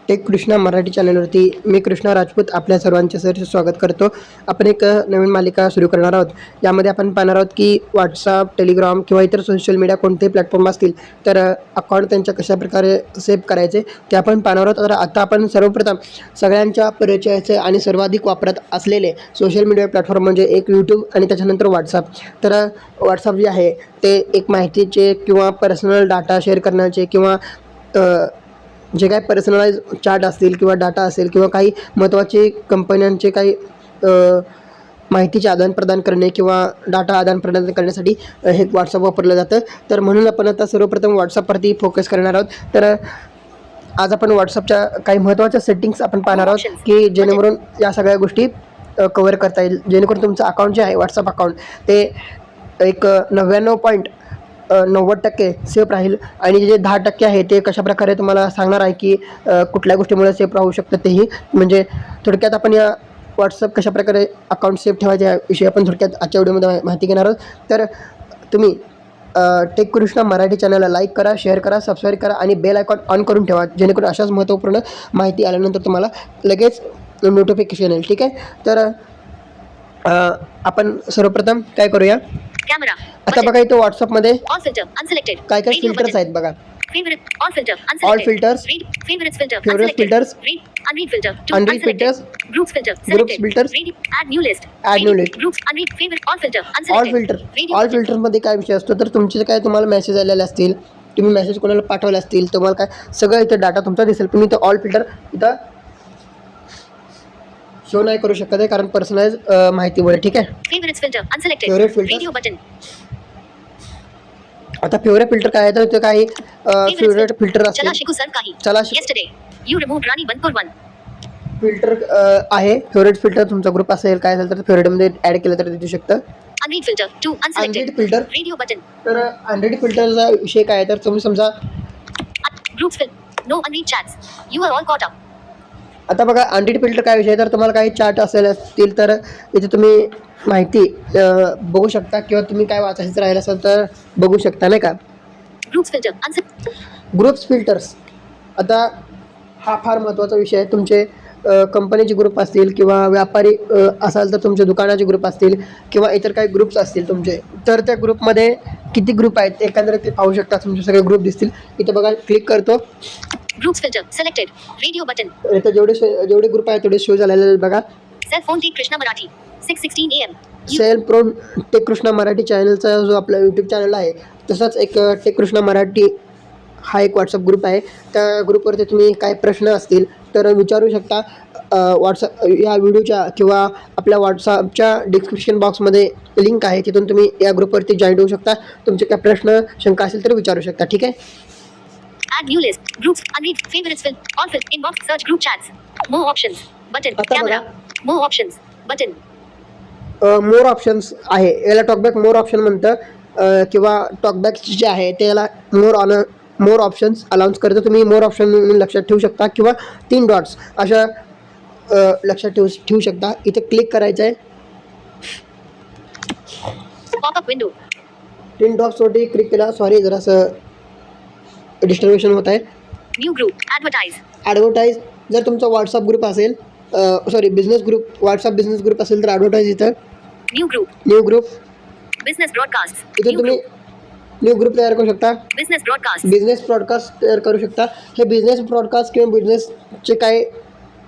Take Krishna Marathi चॅनलवरती मी कृष्णा राजपूत आपल्या सर्वांचे सहर्ष स्वागत करतो. आपण एक नवीन मालिका सुरू करणार आहोत. यामध्ये आपण पाहणार आहोत की व्हॉट्सअप, टेलिग्राम किंवा इतर सोशल मीडिया कोणतेही प्लॅटफॉर्म असतील तर अकाउंट त्यांच्या कशाप्रकारे सेव्ह करायचे ते आपण पाहणार आहोत. तर आता आपण सर्वप्रथम सगळ्यांच्या परिचयाचे आणि सर्वाधिक वापरात असलेले सोशल मीडिया प्लॅटफॉर्म म्हणजे एक यूट्यूब आणि त्याच्यानंतर व्हॉट्सअप. तर व्हॉट्सअप जे आहे ते एक माहितीचे किंवा पर्सनल डाटा शेअर करण्याचे किंवा जे काही पर्सनलाइज चार्ट असतील किंवा डाटा असेल किंवा काही महत्त्वाचे कंपन्यांचे काही माहितीचे आदानप्रदान करणे किंवा डाटा आदानप्रदान करण्यासाठी हे व्हॉट्सअप वापरलं जातं. तर म्हणून आपण आता सर्वप्रथम व्हॉट्सअपवरती फोकस करणार आहोत. तर आज आपण व्हॉट्सअपच्या काही महत्त्वाच्या सेटिंग्स आपण पाहणार आहोत की जेणेकरून या सगळ्या गोष्टी कव्हर करता येईल, जेणेकरून तुमचं अकाउंट जे आहे व्हॉट्सअप अकाउंट ते एक 99.90% सेफ राहील. आणि जे 10% आहे ते कशाप्रकारे तुम्हाला सांगणार आहे की कुठल्या गोष्टीमुळे सेफ राहू शकतं तेही. म्हणजे थोडक्यात आपण या व्हॉट्सअप कशाप्रकारे अकाउंट सेफ ठेवायचे याविषयी आपण थोडक्यात आजच्या व्हिडिओमध्ये माहिती घेणार आहोत. तर तुम्ही टेक कृष्णा मराठी चॅनलला लाईक करा, शेअर करा, सबस्क्राईब करा आणि बेल आयकॉन ऑन करून ठेवा, जेणेकरून अशाच महत्त्वपूर्ण माहिती आल्यानंतर तुम्हाला लगेच नोटिफिकेशन येईल. ठीक आहे. तर आपण सर्वप्रथम काय करूया, कॅमेरा आता बघा इथं व्हॉट्सअपमध्ये ऑल फिल्टर अनसिलेक्टेड काय काय फिल्टर्स आहेत बघा. Favourite all filter all filters, read favourites filter favourite filters, read unread filter unread filters, groups filter groups filters, read add new list add new list, groups unread favourite all filter all filter. All फिल्टरमध्ये काय विषय असतो तर तुमचे काय तुम्हाला message आलेले असतील, तुम्ही मेसेज कोणाला पाठवले असतील, तुम्हाला काय सगळं इथं डाटा तुमचा दिसेल. पण इथं ऑल फिल्टर इथं शो नाही करू शकत आहे कारण पर्सनलाइज माहितीमुळे. ठीक आहे. Favourites filter unselected favourite filter, radio button आता फेवरेट फिल्टर काय आहे तर ते काही फेवरेट फिल्टर चला असतील. शिकू सर काही चला येस्टरडे यू रिमूव्ड राणी बनपूर 1 फिल्टर आहे. फेवरेट फिल्टर तुमचा ग्रुप असेल काय असेल तर फेवरेटमध्ये ॲड केलं तर दिसू शकतं. Unread filter 2 unselected unread filter, radio button तर अनरीड फिल्टरचा विषय काय आहे तर तुम्ही समजा groups filter no unread chats you are all caught up. आता बघा अनरीड फिल्टर काय विषय तर तुम्हाला काही चार्ट असतील तर इथे तुम्ही माहिती बघू शकता किंवा तुम्ही काय वाचायचं राहिलं असेल तर बघू शकता नाही का. Groups filter unselected groups filters, आता हा फार महत्त्वाचा विषय आहे. तुमचे कंपनीचे ग्रुप असतील किंवा व्यापारी असाल तर तुमचे दुकानाचे ग्रुप असतील किंवा इतर काही ग्रुप्स असतील तुमचे, तर त्या ग्रुपमध्ये किती ग्रुप आहेत एकंदरीत ते पाहू शकता. तुमचे सगळे ग्रुप दिसतील. इथं बघा क्लिक करतो, groups filter selected radio button इथं जेवढे ग्रुप आहेत तेवढे शो झालेले आहेत बघा. Cell phone T Krishna Marathi 6:16 AM cell pro tech Krishna Marathi चॅनलचा जो आपला यूट्यूब चॅनल आहे तसाच एक टेक कृष्णा मराठी हा एक व्हॉट्सअप ग्रुप आहे. त्या ग्रुपवरती तुम्ही काय प्रश्न असतील तर विचारू शकता. व्हॉट्सअप या व्हिडिओच्या किंवा आपल्या व्हॉट्सअपच्या डिस्क्रिप्शन बॉक्समध्ये लिंक आहे, तिथून तुम्ही या ग्रुपवरती जॉईन होऊ शकता. तुमचे काय प्रश्न शंका असेल तर विचारू शकता. ठीक आहे. Add new list. Groups. Unread. Favorites. All fill. Inbox. Search. Group chats. More options. Button. आता Camera. More options. Button. मोर ऑप्शन्स आहे. याला टॉकबॅक मोर ऑप्शन म्हणतं किंवा टॉकबॅक जे आहे ते याला मोर ऑप्शन्स अलाउन्स करतं. तुम्ही मोर ऑप्शन लक्षात ठेवू शकता किंवा 3 डॉट्स अशा लक्षात ठेवू शकता. इथे क्लिक करायचं आहे. Pop-up window. 3 डॉट्सवरती क्लिक केला. सॉरी जरासं डिस्टर्बेशन होत आहे. New group. Advertise. ॲडव्हर्टाईज, जर तुमचा व्हॉट्सअप ग्रुप असेल business group, WhatsApp business group असेल तर ॲडव्हर्टाईज इथं New group. New group, Business broadcasts. इथे New तुम्ही group. न्यू ग्रुप तयार करू शकता. Business broadcasts. बिझनेस ब्रॉडकास्ट तयार करू शकता. हे बिझनेस ब्रॉडकास्ट किंवा बिझनेसचे काय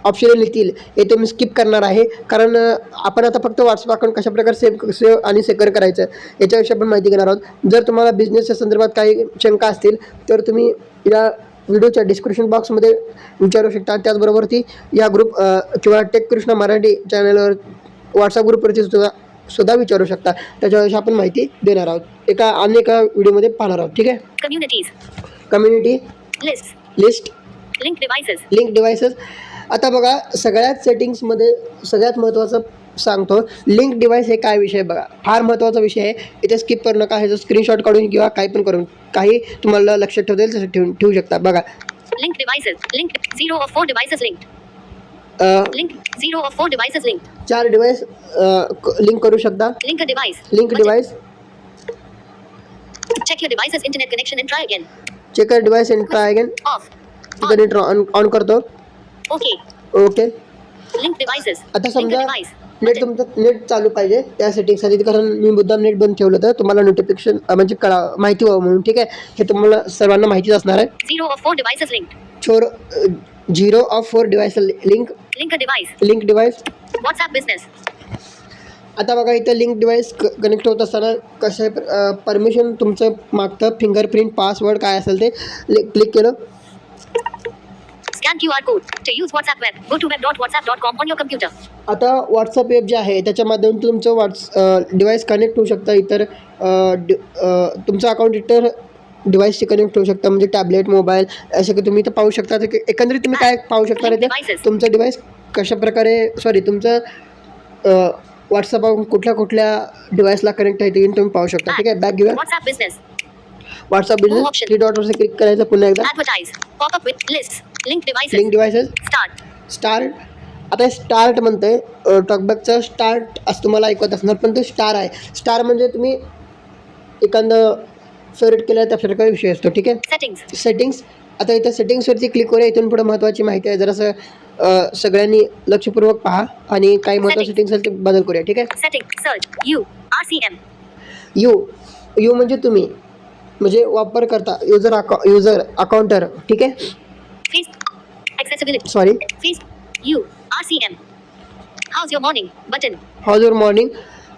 ऑप्शन येतील हे तुम्ही स्किप करणार आहे कारण आपण आता फक्त व्हॉट्सअप अकाउंट कशाप्रकारे सेव्ह आणि सेक्युअर करायचं याच्याविषयी आपण माहिती घेणार आहोत. जर तुम्हाला बिझनेसच्या संदर्भात काही शंका असतील तर तुम्ही या व्हिडिओच्या डिस्क्रिप्शन बॉक्समध्ये विचारू शकता. त्याचबरोबर ती या ग्रुप किंवा टेक कृष्णा मराठी चॅनलवर व्हॉट्सअप ग्रुपवरती सुद्धा विचारू शकता. त्याच्याविषयी आपण माहिती देणार आहोत. एका व्हिडिओमध्ये पाहणार आहोत. ठीक आहे. Communities. Community Lists. List, Linked devices. Link devices. आता बघा सगळ्यात सेटिंग्समध्ये सगळ्यात महत्त्वाचं सांगतो, लिंक डिव्हाइस हे काय विषय बघा, फार महत्त्वाचा विषय आहे. इथे स्किप करू नका. ह्याचं स्क्रीनशॉट काढून किंवा काही पण करून काही तुम्हाला लक्षात ठेवता येईल तसं ठेवू शकता. बघा Linked devices. Linked. 0 of 4 devices linked. Linked. 0 of 4 devices linked. 4 device link करू शकता. Link a device. Link Button. Device, Check your device's internet connection and try again. Check device and try again. Off. इथं on करतो. Okay. Okay. Link devices. आता Link a समजा device. Net Button. तुमचं net चालू पाहिजे त्या सेटिंगसाठी, कारण मी मुद्दाम नेट बंद ठेवलं होतं तुम्हाला नोटिफिकेशन म्हणजे माहिती व्हावं म्हणून. ठीक आहे, हे तुम्हाला सर्वांना माहितीच असणार आहे. 0 of 4 devices linked. 0 of 4 device link Link a device. Link device. WhatsApp business. आता बघा इथं लिंक डिव्हाइस कनेक्ट होत असताना कसं आहे, परमिशन तुमचं मागतं, फिंगरप्रिंट, पासवर्ड काय असेल ते क्लिक केलं. Scan QR code. To use WhatsApp web, go to web.whatsapp.com on your computer. आता व्हॉट्सअप वेब जे आहे त्याच्या माध्यमातून तुमचं डिव्हाइस कनेक्ट होऊ शकतं. इतर तुमचं अकाउंट इतर डिव्हाइसशी कनेक्ट होऊ शकतं, म्हणजे टॅबलेट, मोबाईल असे की तुम्ही इथं पाहू शकता. तर एकंदरीत तुम्ही काय पाहू शकता रे, ते तुमचं डिव्हाइस कशाप्रकारे तुमचं व्हॉट्सअप कुठल्या कुठल्या डिव्हाइसला कनेक्ट आहे ते तुम्ही पाहू शकता. ठीक आहे, बॅक घेऊया. WhatsApp business. व्हॉट्सअप बिझनेस 3 डॉटवर क्लिक करायचं पुन्हा एकदा. Advertise. Pop up with lists. Link devices. Link devices. Start. Start. आता हे स्टार्ट म्हणतंय, टॉकबॅकचं स्टार्ट असं तुम्हाला ऐकत असणार, पण ते स्टार आहे. स्टार म्हणजे तुम्ही एखादं फेवरेट केलं त्यासारखा विषय असतो. ठीक आहे, Settings. सेटिंग्स. आता इथं सेटिंग्सवरती क्लिक करूया. इथून पुढे महत्त्वाची माहिती आहे, जरासं सगळ्यांनी लक्षपूर्वक पहा आणि काही महत्त्वाचे सेटिंग्स असेल ते बदल करूया. ठीक आहे. Setting. Search. U. RCM. You म्हणजे तुम्ही, म्हणजे वापरकर्ता, युजर अकाउंटर. ठीक आहे, Face. Accessibility. Sorry. Face. U. RCM. How's your morning? Button. House your morning.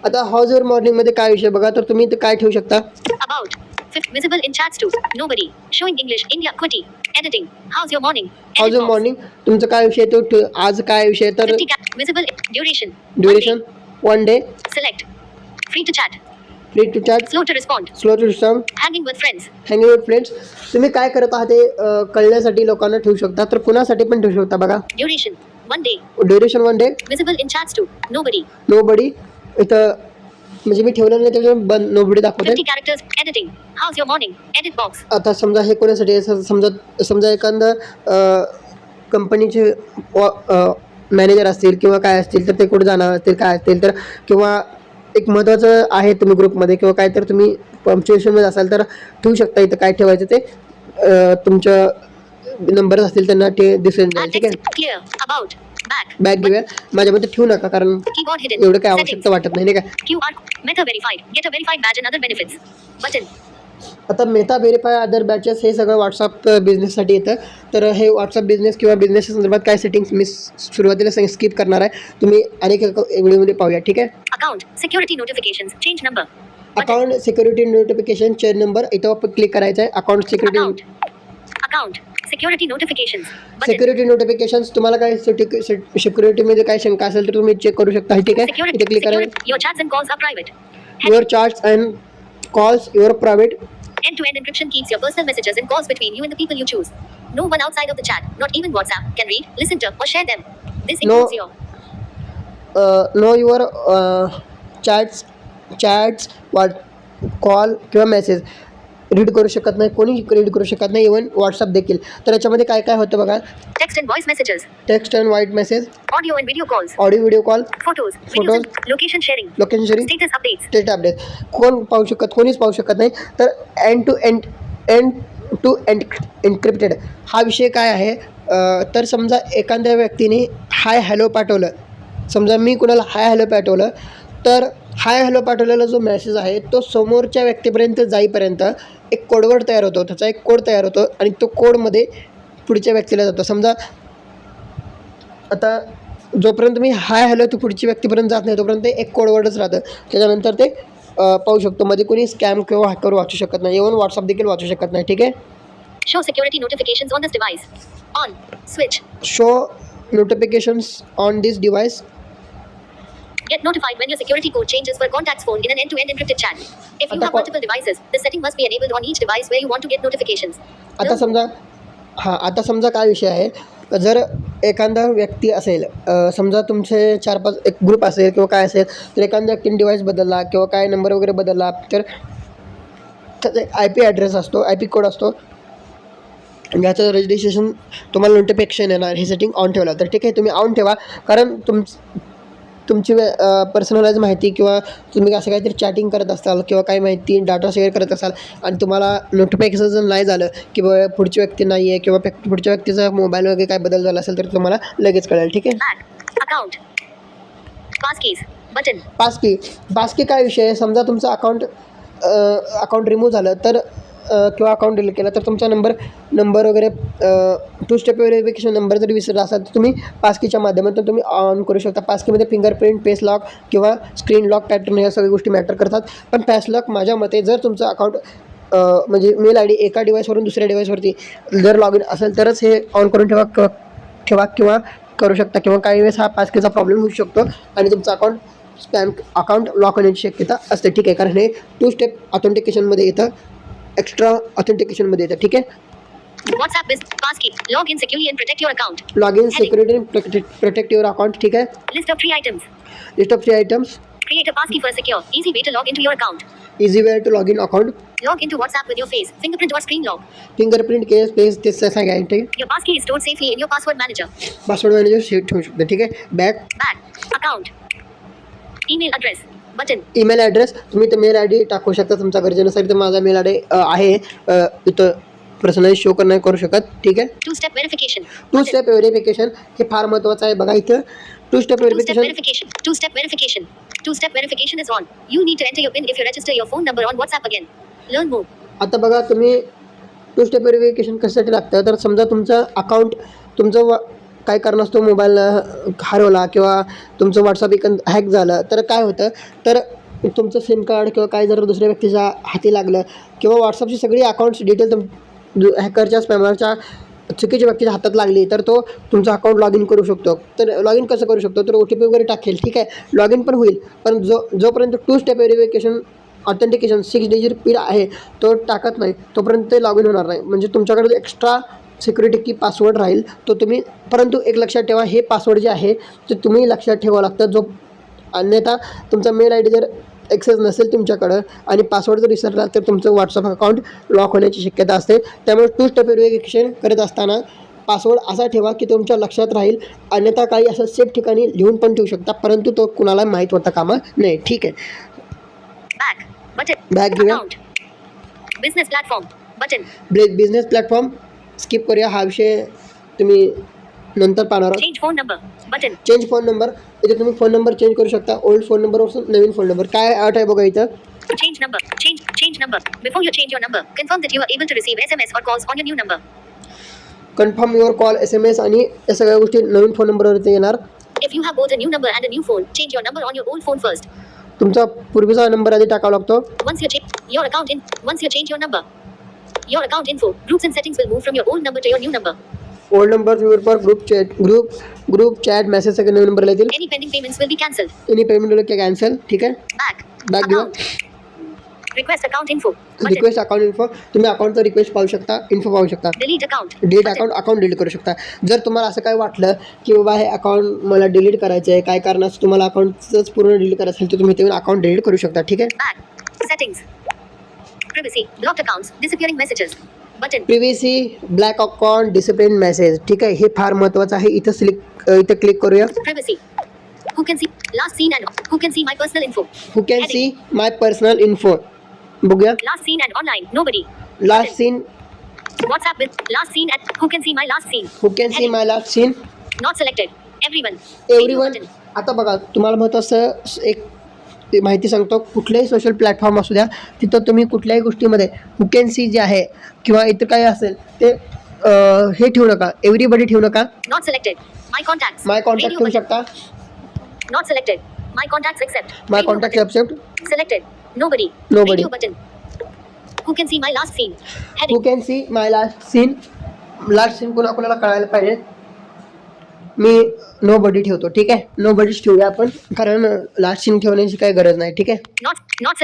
आता हाऊज युअर मॉर्निंगमध्ये काय विषय बघा, तर तुम्ही इथं काय ठेवू शकता. About. Fifth. Visible in chats too. Nobody. Showing English. India. Quitty. Editing. How's your morning? Edit house your box. Morning तुमचं काय विषय तो आज काय विषय, तर 50 cap. Visible. Duration. Duration 1 day. Select. Free to chat. Free to chat. Slow to respond. Slow to respond. Hanging with friends. Hanging with friends. तुम्ही काय करत आहात ते कळण्यासाठी लोकांना ठेवू शकता, तर कुणासाठी पण ठेवू शकता. बघा, Duration. 1 day. Duration 1 day. Visible in chats too. Nobody. Nobody. इथं म्हणजे मी ठेवलं नाही त्याच्यावर बंद नोबडी दाखवते. 50 characters. Editing. How's your morning? Edit box. आता समजा हे कोणासाठी आहे, समजा एखादं कंपनीचे मॅनेजर असतील किंवा काय असतील, तर ते कुठे जाणार असतील, काय असतील तर, किंवा एक महत्त्वाचं आहे तुम्ही ग्रुपमध्ये किंवा काय, तर तुम्ही पंक्च्युएशनमध्ये असाल तर ठेवू शकता. इथं काय ठेवायचं ते तुमच्या नंबर असतील त्यांना ते दिसेल. Add ठीक आहे, text. Clear. About. Back. Bag घेऊया. माझ्यामध्ये ठेवू नका, कारण Keyboard hidden. एवढं काय Settings. आवश्यकता वाटत नाही, नाही का. QR. Meta verified. Get a verified badge and other benefits. Button. आता मेटा व्हेरीफाय अदर बॅचेस हे सगळं व्हॉट्सअप बिझनेससाठी येतं. तर हे व्हॉट्सअप बिझनेस किंवा बिझनेसच्या संदर्भात काय सेटिंग्स मी सुरुवातीला स्किप करणार आहे, तुम्ही अनेक व्हिडिओमध्ये पाहूया. ठीक आहे. Account. Security notifications. Change number. Account security notification change number, इथं आपण क्लिक करायचं आहे. Account security. Account. Account. Security notifications. Button. Security notifications. तुम्हाला काय सिक्युरिटीमध्ये काय शंका असेल तर तुम्ही चेक करू शकता. ठीक आहे, Security. इथे क्लिक करायचं. Security. Your chats and calls are private. Your charts and calls your private. End-to-end encryption keeps your personal messages and calls between you and the people you choose. No one outside of the chat, not even WhatsApp, can read, listen to, or share them. This includes your no your chats call किंवा message read करू शकत नाही, कोणी read करू शकत नाही, even WhatsApp देखील. तर याच्यामध्ये काय काय होतं बघा. text and voice messages, text and white message, audio and video calls, audio video call, photos, videos, and location sharing, location sharing, status updates. State update. कोणीच पाहू शकत नाही. तर एंड टू एंड एन्क्रिप्टेड हा विषय काय आहे, तर समजा एखाद्या व्यक्तीने हाय हॅलो पाठवलं, समजा मी कुणाला हाय हॅलो पाठवलं, तर हाय हॅलो पाठवलेला जो मेसेज आहे तो समोरच्या व्यक्तीपर्यंत जाईपर्यंत एक कोडवर्ड तयार होतो, त्याचा एक कोड तयार होतो आणि तो कोडमध्ये पुढच्या व्यक्तीला जातो. समजा आता जोपर्यंत मी हाय हॅलो तो पुढच्या व्यक्तीपर्यंत जात नाही तोपर्यंत एक कोडवर्डच राहतं. त्याच्यानंतर ते पाहू शकतो. मध्ये कोणी स्कॅम किंवा हॅकर वाचू शकत नाही, इव्हन व्हॉट्सअप देखील वाचू शकत नाही. ठीक आहे. Show security notifications on this device. On. Switch. Show notifications on this device. Get notified when your security code changes for contacts phone in an end-to-end encrypted chat. If you आता have multiple devices, the setting must be enabled on each device where you want to get notifications. आता समजा काय विषय आहे, जर एखादा व्यक्ती असेल, समजा तुमचे 4-5 एक ग्रुप असेल किंवा काय असेल, तर एखाद्या व्यक्तीने डिव्हाइस बदलला किंवा काय नंबर वगैरे बदलला, तर त्याचा IP ॲड्रेस असतो, IP कोड असतो, याचं रजिस्ट्रेशन तुम्हाला नोटिफिकेशन येणार. हे सेटिंग ऑन ठेवलं तर ठीक आहे, तुम्ही ऑन ठेवा. कारण तुमची पर्सनलाइज माहिती किंवा तुम्ही असं काहीतरी चॅटिंग करत असाल किंवा काही माहिती डाटा शेअर करत असाल आणि तुम्हाला नोटिफिकेशन जर नाही झालं किंवा पुढची व्यक्ती नाही आहे किंवा पुढच्या व्यक्तीचा मोबाईल वगैरे काय बदल झाला असेल तर तुम्हाला लगेच कळेल. ठीक आहे. Back. Account. Passkeys. Button. Passkey काय विषय आहे, समजा तुमचं अकाउंट रिमूव्ह झालं तर किंवा अकाउंट डिलीट केलं तर तुमचा नंबर वगैरे 2 स्टेप व्हेरिफिकेशन नंबर जर विसरला असाल तर तुम्ही पासकीच्या माध्यमातून तुम्ही ऑन करू शकता. पासकीमध्ये फिंगरप्रिंट, फेस लॉक किंवा स्क्रीन लॉक पॅटर्न ह्या सगळ्या गोष्टी मॅटर करतात. पण फेस लॉक माझ्या मते जर तुमचं अकाउंट म्हणजे मेल आय डी एका डिव्हाइसवरून दुसऱ्या डिव्हाइसवरती जर लॉग इन असेल तरच हे ऑन करून ठेवा किंवा करू शकता. किंवा काही वेळेस हा पासकीचा प्रॉब्लेम होऊ शकतो आणि तुमचं अकाउंट लॉक होण्याची शक्यता असते. ठीक आहे. कारण हे 2 स्टेप ऑथेंटिकेशनमध्ये येतं, एक्स्ट्रा ऑथेंटिकेशनमध्ये येतं. ठीक आहे. WhatsApp is passkey. Log in securely and protect your account. Log in security protect your account. ठीक आहे. List of 3 items. List of 3 items. Create a passkey for a secure, easy way to log into your account. Easy way to log in account. Log into WhatsApp with your face, fingerprint or screen lock. Fingerprint केस पेस ते सांगायचं. Your passkey is stored safely in your password manager. Password manager set ठेवू शकतो. ठीक आहे. Back. Account. Email address. Button. Email address तुम्ही तर मेल आय डी टाकू शकता तुमचा गरजेनुसार. तर माझा मेल आय डी आहे इथं पर्सनलाइज शो नाही करू शकत. ठीक आहे. 2 step verification. 2 स्टेप व्हेरिफिकेशन हे फार महत्त्वाचं आहे. बघा इथं 2 step 2 step verification. verification. 2 step verification. 2 step verification is on. You need to enter your PIN if you register your phone number on WhatsApp again. Learn more. आता बघा तुम्ही 2 step verification कशासाठी लागतं तर समजा तुमचं अकाउंट काय कारणास्तव मोबाईल हरवला किंवा तुमचं व्हॉट्सअप हॅक झालं तर काय होतं तर तुमचं सिम कार्ड किंवा काय जर दुसऱ्या व्यक्तीच्या हाती लागलं किंवा व्हॉट्सअपची सगळी अकाउंट्स डिटेल हॅकरच्या स्पॅमरच्या चुकीच्या व्यक्तीच्या हातात लागली तर तो तुमचं अकाउंट लॉग इन करू शकतो. तर लॉग इन कसं करू शकतो तर OTP वगैरे टाकेल. ठीक आहे. लॉग इन पण होईल पण जोपर्यंत 2 step verification authentication 6 digit pin आहे तो टाकत नाही तोपर्यंत ते लॉग इन होणार नाही. म्हणजे तुमच्याकडे एक्स्ट्रा सिक्युरिटी की पासवर्ड राहील तो तुम्ही, परंतु एक लक्षात ठेवा हे पासवर्ड जे आहे ते तुम्ही लक्षात ठेवावं लागतं. अन्यथा तुमचा मेल आय डी जर ॲक्सेस नसेल तुमच्याकडं आणि पासवर्ड जर विसरला तर तुमचं व्हॉट्सअप अकाउंट लॉक होण्याची शक्यता असते. त्यामुळे 2 स्टेप व्हेरिफिकेशन करत असताना पासवर्ड असा ठेवा की तुमच्या लक्षात राहील. अन्यथा काही असं सेफ ठिकाणी लिहून पण ठेवू शकता परंतु तो कुणाला माहीत होता कामा नाही. ठीक आहे. Back. Button. बॅक घेऊया. Account. Business platform. Button. Business platform skip करूया. हा विषय तुम्ही नंतर पाहणार आहोत. Change phone number. Button. Change phone number. इथे तुम्ही फोन नंबर चेंज करू शकता. ओल्ड फोन नंबरपासून नवीन फोन नंबर. काय अट आहे बघा इथं. Change number. Change number. Before you change your number, confirm that you are able to receive SMS or calls on your new number. Confirm your call SMS आणि या सगळ्या गोष्टी नवीन phone नंबरवरती येणार. If you have both a new number and a new phone, change your number on your old phone first. तुमचा पूर्वीचा number आधी टाकावा लागतो. Once you change your number, your account info, groups and settings will move from your old number to your new number. Old number per group chat message सगळे नवीन नंबरला येतील. Any pending payments will be cancelled. Any payment वगैरे cancel. ठीक आहे. Back घेऊया. Request account info. Button. Request account info. तुम्ही अकाउंटचा request पाहू शकता, इन्फो पाहू शकता. Delete account. Delete Button. Account delete करू शकता. जर तुम्हाला असं काय वाटलं की बाबा हे अकाउंट मला डिलीट करायचं आहे काय कारणास तुम्हाला अकाउंटच पूर्ण डिलीट करायचं असेल तर तुम्ही ते अकाउंट डिलीट करू शकता. ठीक आहे. Back. Settings. Privacy. Blocked accounts. Disappearing messages. Button. Privacy black account discipline message. ठीक आहे. हे फार महत्त्वाचं आहे. इथं क्लिक करूया. Privacy. Who can see last seen and who can see my personal info. Who can see my personal info. बघूया. Last seen and online. Nobody. Last seen. WhatsApp with last seen and who can see my last seen. Who can see my last seen. Not selected. Everyone. Everyone. Button. आता बघा तुम्हाला महत्त्वाचं एक माहिती सांगतो. कुठल्याही social platform असू द्या तिथं तुम्ही कुठल्याही गोष्टीमध्ये हू कॅन सी जे आहे किंवा इतर काही असेल ते हे ठेवू नका. एव्हरीबडी ठेवू नका. Not selected. My contacts. My contact Radio ठेवू button. शकता. Not selected. My contacts accept. My Radio contact button. Accept. Selected. Nobody. Nobody. Radio button. Who can see my last scene. Who Heading. Can see my last seen. Last seen कोणाला कळायला पाहिजे. Me know बडी ठेवतो. ठीक आहे. No बडीच ठेवूया आपण कारण last scene ठेवण्याची काही गरज नाही. ठीक आहे. Not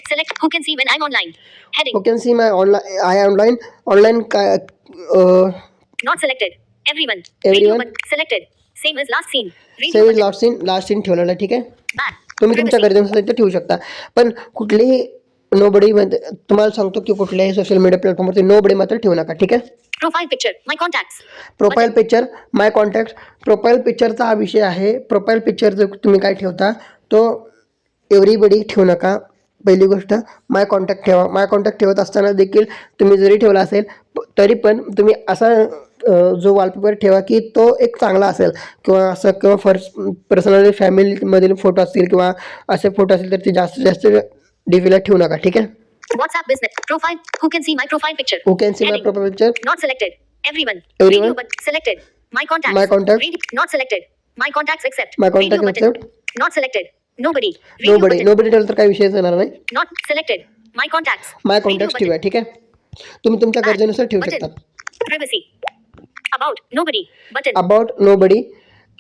select. Who can see when I'm online. Heading. Who can see my online काय Not selected. Everyone. Everyone. Radio button. Selected. Same as last scene. Radio save button. Last seen ठेवलेला. ठीक आहे. Back. तुम्ही तुमच्या Privacy. गरजेनुसार इथे ठेवू शकता. पण कुठलीही नोबडी तुम्हाला सांगतो की कुठल्याही सोशल मीडिया प्लॅटफॉर्मवरती नोबडी मात्र ठेवू नका. ठीक आहे. Profile picture. My contacts. Profile picture my contact. Profile पिक्चरचा हा विषय आहे. प्रोफाईल पिक्चर जो तुम्ही काय ठेवता तो एव्हरीबडी ठेवू नका. पहिली गोष्ट माय कॉन्टॅक्ट ठेवा. माय कॉन्टॅक्ट ठेवत असताना देखील तुम्ही जरी ठेवला असेल तरी पण तुम्ही असा जो वॉलपेपर ठेवा की तो एक चांगला असेल किंवा असं किंवा फर्स्ट पर्सनली फॅमिलीमधील फोटो असतील किंवा असे फोटो असतील तर ते जास्तीत जास्त DPला ठेवू नका. ठीक आहे. WhatsApp business. Profile. Who can see my profile picture? Who can see my Heading. profile picture? Not selected. Everyone. Everyone. Radio button. Selected. My contacts. My contact. Not selected. My contacts accept. My contact Radio button. accept. Not selected. Nobody. Radio nobody button. Nobody ठेवलं तर काही विषयच येणार नाही. Not selected. My contacts. My Radio contact button. ठेवा. ठीक आहे. तुम्ही तुमच्या गरजेनुसार ठेवू Button. शकता. Privacy. About. Nobody. Button. About nobody.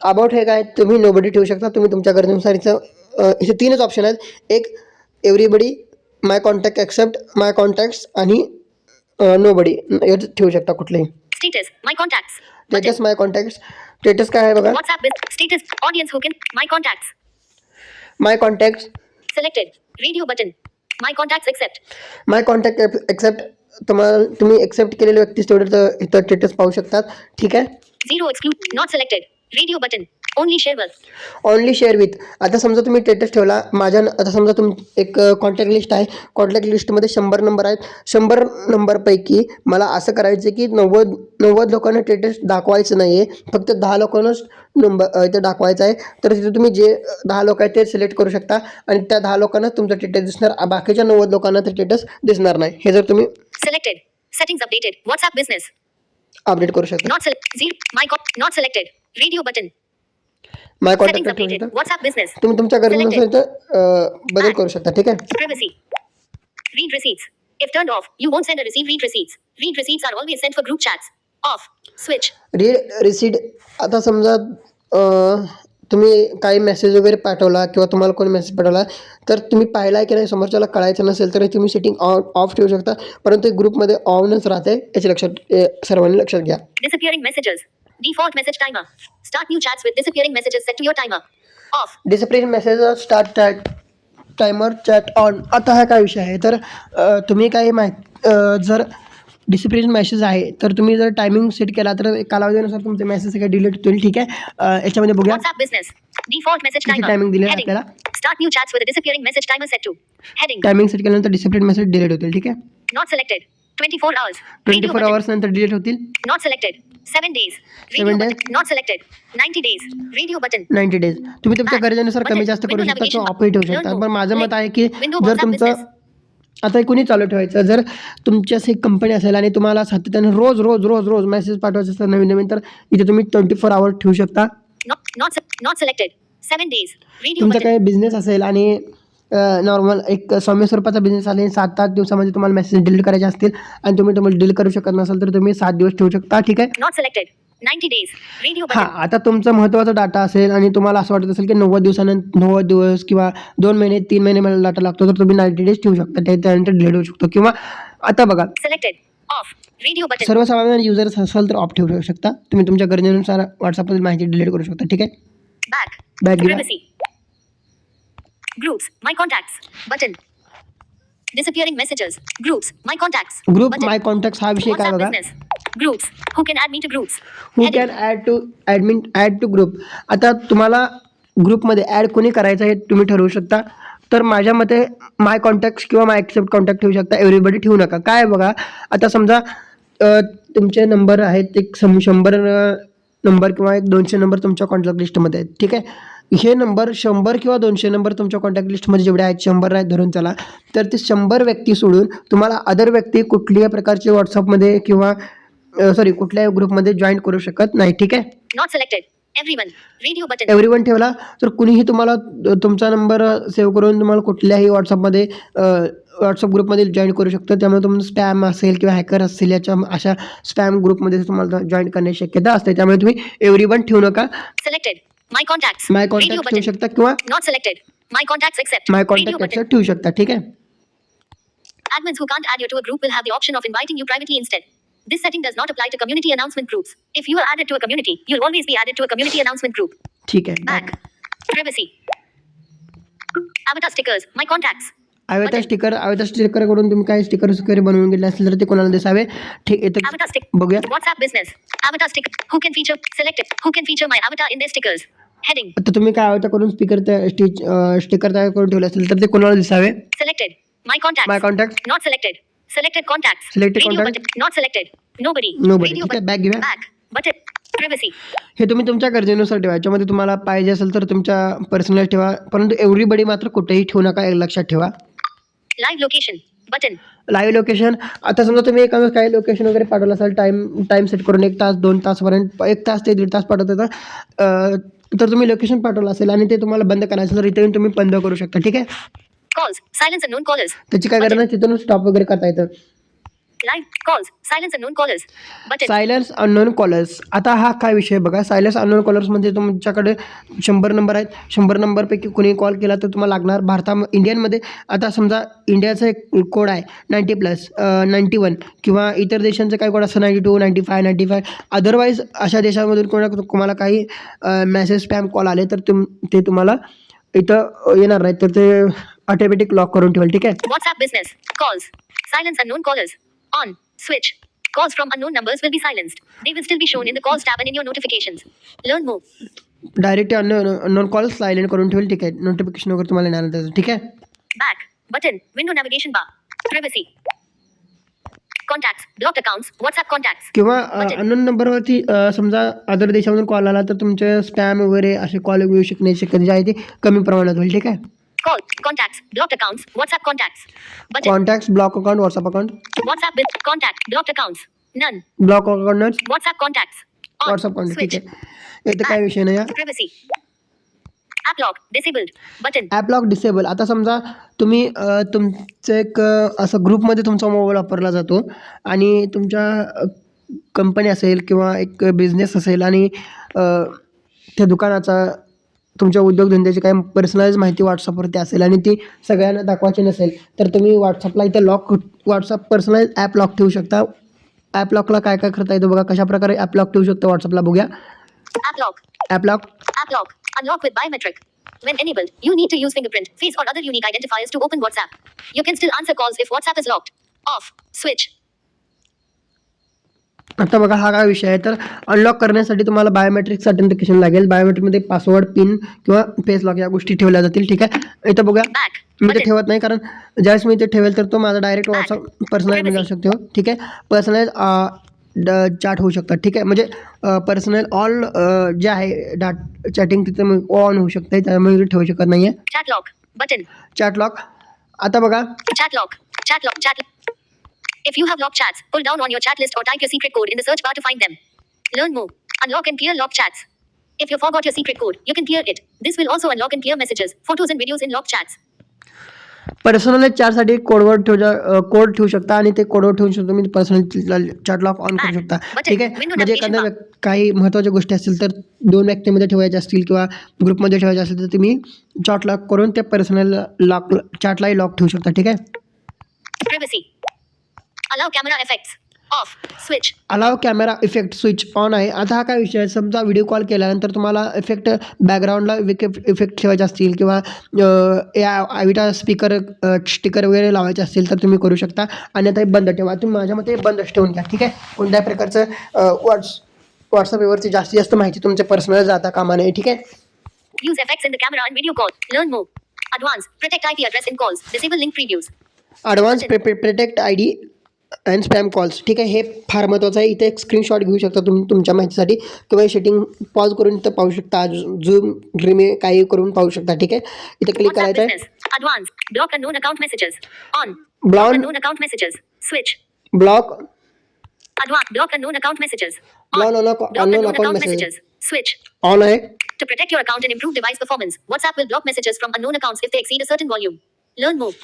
About हे काय तुम्ही नोबडी ठेवू शकता. तुम्ही तुमच्या गरजेनुसार इथे 3च ऑप्शन आहेत. एक एव्हरीबडी, माय कॉन्टॅक्ट एक्सेप्ट, माय कॉन्टॅक्ट्स आणि नोबडी ठेवू शकता कुठलेही. Status. My contacts. Button. Status my contacts. Status काय आहे बघा. WhatsApp status. Audience who can. My contacts. My contacts. Selected. Radio button. My contacts accept. My contact accept. तुम्ही accept केलेले व्यक्तीच तेवढे इथं स्टेटस पाहू शकतात. ठीक आहे. Zero exclude. Not selected. Radio button. Only share with. Only share with. आता समजा तुम्ही स्टेटस ठेवला आता समजा एक कॉन्टॅक्ट लिस्ट आहे. कॉन्टॅक्ट लिस्टमध्ये 100 नंबर आहेत. 100 नंबरपैकी मला असं करायचं की 90 लोकांना स्टेटस दाखवायचं नाही आहे. फक्त 10 लोकांनाच नंबर इथे दाखवायचा आहे. तर तिथे तुम्ही जे 10 लोक आहेत ते सिलेक्ट करू शकता आणि त्या 10 लोकांना तुमचं स्टेटस दिसणार. बाकीच्या 90 लोकांना ते स्टेटस दिसणार नाही. हे जर तुम्ही Selected. Settings updated. WhatsApp business. Update करू शकता. Not select. Zero. Not selected. Radio button. My Settings contact ठेवू updated. शकता. WhatsApp business. तुम्ही तुमच्या गरजेनुसार इथं बदल करू शकता. ठीक आहे. Privacy. Read receipts. If turned off, you won't send or receive read receipts. Read receipts are always sent for group chats. Off. Switch. Read receipt. आता समजा तुम्ही काही मेसेज वगैरे पाठवला किंवा तुम्हाला कोणी मेसेज पाठवला तर तुम्ही पाहिला की नाही समोरच्याला कळायचं नसेल तर तुम्ही सेटिंग ऑफ ठेवू शकता. परंतु ग्रुपमध्ये ऑनच राहते याची सर्वांनी लक्षात घ्या. Disappearing messages. Default message timer. Start new chats with disappearing messages set to your timer. Off. Discipline message start timer chat on. आता हा काय विषय आहे तर तुम्ही काही जर डिसिप्लिन मेसेज आहे तर तुम्ही जर टायमिंग सेट केला तर कालावधीनुसार तुमचे मेसेज सगळे डिलीट होतील. ठीक आहे. याच्यामध्ये बघूया WhatsApp business. Default message किती timer. टायमिंग दिले Heading. आपल्याला. Start new chats with a disappearing message timer set to. Heading. Timing set केल्यानंतर डिसिप्लिन मेसेज डिलीट होतील. ठीक आहे. Not selected. 24 hours. Radio 24 button. Hours नंतर डिलीट होतील. Not selected. 7 days. 7 Radio days. button. Not selected. 90 days. Radio button. 90 days. तुम्ही तुमच्या Back. गरजेनुसार कमी Button. जास्त करू Window शकता किंवा navigation ऑफही ठेवू bar. शकता. Learn पण more. माझं मत Click. आहे की Window जर WhatsApp तुमचं business. आता कोणी चालू ठेवायचं जर तुमच्याशी कंपनी असेल आणि तुम्हाला सातत्याने रोज मेसेज पाठवायचे असतात नवीन तर इथे तुम्ही 24 आवर ठेवू शकता. Not selected. 7 days. Radio तुमचा button. काही बिझनेस असेल आणि नॉर्मल एक सौम्य स्वरूपाचा बिझनेस आले 7-8 दिवसामध्ये तुम्हाला मेसेज डिलीट करायचे असतील आणि तुम्हाला डिलीट करू शकत नसाल तर तुम्ही 7 दिवस ठेवू शकता. ठीक आहे. Not selected. 90 days. Radio हां. button. आता तुमचा महत्त्वाचा डाटा असेल आणि तुम्हाला असं वाटत असेल की 90 दिवस किंवा 2 महिने 3 महिने मला डाटा लागतो तर तुम्ही 90 डेज ठेवू शकता. त्यानंतर डिलीट होऊ शकतो. किंवा आता बघा Selected. Off. Radio button. सर्वसामान्य युजर्स असाल तर ऑफ ठेवू शकता. तुम्ही तुमच्या गरजेनुसार व्हॉट्सअपमधील माहिती डिलीट करू शकता. ठीक आहे. Back. बॅक घ्या. Privacy. Groups. My contacts. Button. Disappearing messages. Groups. My contacts. Group Button. My contacts हा विषय काय WhatsApp बघा. business. Groups. Who can add me to groups? Who Heading. Can add to group. आता तुम्हाला ग्रुपमध्ये add कोणी करायचं हे तुम्ही ठरवू शकता. तर माझ्या मते माय कॉन्टॅक्ट्स किंवा माय एक्सेप्ट कॉन्टॅक्ट ठेवू शकता. एव्हरीबडी ठेवू नका. काय आहे बघा आता समजा तुमचे नंबर आहेत एक 100 नंबर किंवा एक 200 नंबर तुमच्या कॉन्टॅक्ट लिस्टमध्ये आहेत. ठीक आहे. हे नंबर 100 किंवा 200 नंबर तुमच्या कॉन्टॅक्ट लिस्टमध्ये जेवढे आहेत 100 आहेत धरून चला तर ते 100 व्यक्ती सोडून तुम्हाला अदर व्यक्ती कुठल्याही प्रकारचे व्हॉट्सअपमध्ये किंवा कुठल्याही ग्रुपमध्ये जॉईन करू शकत नाही. ठीक आहे. Not selected. Everyone. Radio button. Everyone ठेवला तर कुणीही तुम्हाला तुमचा नंबर सेव्ह करून तुम्हाला कुठल्याही व्हॉट्सअप ग्रुपमध्ये जॉईन करू शकतो. त्यामुळे तुमचं स्पॅम असेल किंवा हॅकर असेल अशा स्पॅम ग्रुपमध्ये तुम्हाला जॉईन करण्याची शक्यता असते. त्यामुळे तुम्ही एव्हरीवन ठेवू नका. Selected. My contacts. My Radio contact ठेवू button. शकता किंवा Not selected. My contacts accept. My Radio contact button. Accept ठेवू शकता. ठीक आहे. Admins who can't add you to a group will have the option of inviting you privately instead. This setting does not apply to community announcement groups. If you are added to a community, you'll always be added to a community announcement group. ठीक आहे. Back. Privacy. Avatar stickers. My contacts. Avatar sticker करून तुम्ही काय sticker वगैरे बनवून घेतले असतील तर ते कोणाला दिसावे. ठीक आहे, तर Avatar stick. बघूया. WhatsApp business. Avatar stick. Who can feature? Selected. Who can feature my avatar in their stickers? Heading. आता तुम्ही काय आवेता करून स्टिकर तयार करून ठेवले असतील तर ते कोणाला दिसावे. Selected. My contacts. My contact, Not selected. Selected contacts. Selected Radio contacts. button. Not selected. Nobody. Nobody. Radio ठीक आहे, button. बॅक घेऊया. Back. Button. Privacy. हे तुम्ही तुमच्या गरजेनुसार ठेवा. याच्यामध्ये तुम्हाला पाहिजे असेल तर तुमच्या पर्सनल ठेवा, परंतु एव्हरीबडी मात्र कुठेही ठेवू नका, हे लक्षात ठेवा. Live location. Button. Live location, आता समजा तुम्ही एखादं काही लोकेशन वगैरे पाठवलं असाल, टाईम सेट करून 1 तास 2 तासपर्यंत 1 तास ते 1.5 तास पाठवत तर तुम्ही लोकेशन पाठवलं असेल आणि ते तुम्हाला बंद करायचं तर इथे येऊन तुम्ही बंद करू शकता. ठीक आहे, Calls. Silence unknown callers. त्याची काय गरज नाही, तिथून स्टॉप वगैरे करता येतं. Live calls. Silence unknown callers. Button. Silence unknown callers. आता हा काय विषय बघा, सायलन्स अननोन कॉलर्स म्हणजे तुमच्याकडे 100 नंबर आहेत, 100 नंबरपैकी कोणी कॉल केला तर तुम्हाला लागणार. इंडियनमध्ये आता समजा इंडियाचा एक कोड आहे 90+, 91 किंवा इतर देशांचं काही कोड असतं 92, 95, 95. अदरवाईज अशा देशांमधून तुम्हाला काही मेसेज स्पॅम कॉल आले तर ते तुम्हाला इथं येणार नाही, तर ते ऑटोमॅटिक लॉक करून ठेवाल. ठीक आहे. WhatsApp business. Calls. Silence unknown callers. On. Switch. Calls from unknown numbers will be silenced. They will still be shown in the calls tab and in your notifications. Learn more. Direct unknown call silent करून ठेवेल. ठीक आहे, notification वगैरे तुम्हाला येणार त्याचं. ठीक आहे. Back. Button. Window navigation bar. Privacy. Contacts. Blocked accounts. WhatsApp contacts. किंवा Button. अननोन नंबरवरती समजा अदर देशामधून कॉल आला तर तुमचे स्पॅम वगैरे असे कॉल येऊ शकण्याची शक्यता जी आहे ती कमी प्रमाणात होईल. ठीक आहे. Call. Contacts. Blocked accounts. WhatsApp contacts. Button. Contacts, block account, WhatsApp account, WhatsApp with contact. Blocked accounts. None. Block account, WhatsApp contacts. On. WhatsApp account. ठीक Switch. आहे, इथं काय विषय नाही. Privacy. App lock. Disabled. Button. App lock disable. आता समजा तुम्ही तुमचं एक असं ग्रुपमध्ये तुमचा मोबाईल वापरला जातो आणि तुमच्या कंपनी असेल किंवा एक बिझनेस असेल आणि त्या दुकानाचा तुमच्या उद्योगधंद्याची काही पर्सनलाइज माहिती व्हॉट्सअपवरती असेल आणि ती सगळ्यांना दाखवायची नसेल तर तुम्ही व्हॉट्सअपला इथं व्हॉट्सअप पर्सनलाइज ॲप लॉक ठेवू शकता. ॲप लॉकला काय काय करता येतं बघा, कशाप्रकारे ॲप लॉक ठेवू शकतो व्हॉट्सअपला बघूया. App lock. App lock, App lock. Unlock with biometric. When enabled, you need to use fingerprint, face, or other unique identifiers to open WhatsApp. You can still answer calls if WhatsApp is locked. Off. Switch. आता बघा हा काय विषय आहे, तर unlock करण्यासाठी तुम्हाला biometric authentication लागेल. बायोमेट्रिकमध्ये पासवर्ड, पिन किंवा फेस लॉक या गोष्टी ठेवल्या जातील. ठीक आहे, इथं बघूया. Back. मी ते Button. ठेवत नाही, कारण ज्यावेळेस मी ते ठेवेल तर तो माझा डायरेक्ट व्हॉट्सअप पर्सनलाइज मिळू शकतो. ठीक आहे, पर्सनलाइज चॅट होऊ शकतात. ठीक आहे, म्हणजे पर्सनल ऑल जे आहे चॅटिंग तिथं ऑन होऊ शकते, त्यामुळे ठेवू शकत नाही आहे. Chat lock. Button. Chat lock. आता बघा, Chat lock. Chat lock. Chat. If you have locked chats, pull down on your chat list or type your secret code in the search bar to find them. Learn more. Unlock and clear locked chats. If you forgot your secret code, you can clear it. This will also unlock and clear messages, photos and videos in locked chats. Personal चॅटसाठी code ठेवू शकता आणि ते कोडवर ठेवून शकतो. तुम्ही personal chat lock on करू शकता. ठीक आहे, म्हणजे एखाद्या काही महत्त्वाच्या गोष्टी असतील तर 2 व्यक्तीमध्ये ठेवायच्या असतील किंवा ग्रुपमध्ये ठेवायचे असतील तर तुम्ही चॅट लॉक करून त्या पर्सनल चॅटलाही लॉक ठेवू शकता. ठीक आहे. Privacy. Allow camera effects. Off. Switch. Allow camera effect switch on आहे. आता हा काय विषय आहे, समजा व्हिडिओ कॉल केल्यानंतर तुम्हाला इफेक्ट बॅकग्राऊंडला इफेक्ट ठेवायचे असतील किंवा आविटा स्टिकर वगैरे लावायचे असतील तर तुम्ही करू शकता. आणि आता हे बंद ठेवा. तुम्ही माझ्या मते बंदच ठेवून घ्या. ठीक आहे, कोणत्याही प्रकारचं व्हॉट्सअपवरची जास्तीत जास्त माहिती तुमच्या पर्सनल जाता कामा नये. ठीक आहे. Use effects in the camera and video call. Learn more. Advanced. Protect IP address in calls. Disable link previews. Advance protect I D and spam calls. ठीक आहे, हे फार महत्त्वाचं आहे. इथे एक स्क्रीनशॉट घेऊ शकता तुमच्या माहितीसाठी किंवा सेटिंग पॉज करून इथं पाहू शकता. झूम ड्रीमे काही करून पाहू शकता. ठीक आहे, इथे क्लिक WhatsApp करायचं आहे. business. Advanced. Block unknown account messages. On. Block- Block unknown account messages. Switch. Block Advanced. Block unknown account messages. On. Block Block unknown unknown account account messages. messages. Switch. On आहे. To protect your account and improve device performance, WhatsApp will block messages from unknown accounts if they exceed a certain volume. Learn more.